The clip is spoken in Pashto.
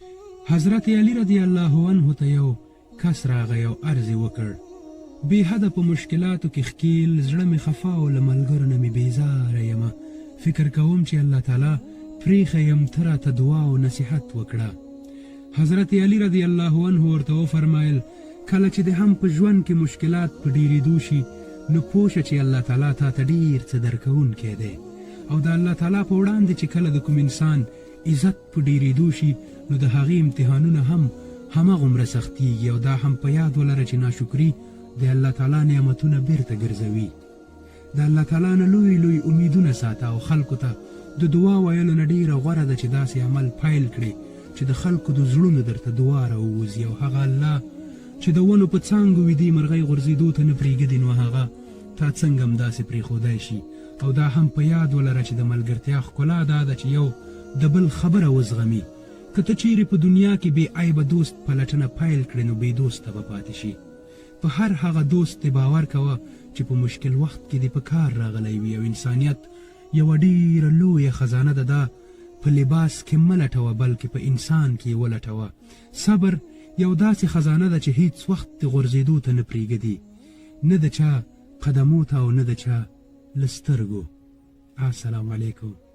حضرت علی رضی الله عنه ته یو کس راغی او عرض یې وکړ: بې حده په مشکلاتو کې ښکیل، زړه مې خفا او له ملګرو نه مې بیزاره یمه. فکر کوم چې الله تعالی پرېښی یم، ته راته دعا او نصیحت وکړه. حضرت علی رضی الله عنه ورته وفرمایل: کله چې د هم په ژوند کې مشکلات په ډېرېدو شي، نو پوه شه چې الله تعالی تا ته ډېر څه درکوونکی دی. او د الله تعالی په وړاندې چې کله د کوم انسان عزت په ډېرېدو شي، نو د هغې امتحانونه هم هماغومره سختېږي. او دا هم په یاد ولره چې ناشکري د الله تعالی نعمتونه بیرته ګرځوي. د الله تعالی نه لوی لوی امیدونه ساته او خلکو ته د دعا ویلو نه ډېره غوره ده چې داسې عمل پیل کړي چې د خلکو د زړونو درته دعا راووځي. او هغه الله چې د ونو په څانګو ویدې مرغۍ غورځېدو ته نه پرېږدي، نو هغه تا څنګه هم داسې پرېښودی شي. او دا هم په یاد ولره چې د ملګرتیا ښکلا دا ده چې یو د بل خبره وزغمي. که ته چیرې په دنیا کې بې عیبه دوست پلټنه پیل کړې، نو بې دوسته به پاتې شي. په هر هغه دوست دې باور کوه چې په مشکل وخت کې دې په کار راغلی وي. او انسانیت یوه ډېره لویه خزانه ده، دا په لباس کې مه لټوه، بلکې په انسان کې یې ولټوه. صبر یو داسې خزانه ده چې هیڅ وخت د غورځېدو ته نه پرېږدي، نه د چا قدمو ته او نه د چا له سترګو. السلام علیکم.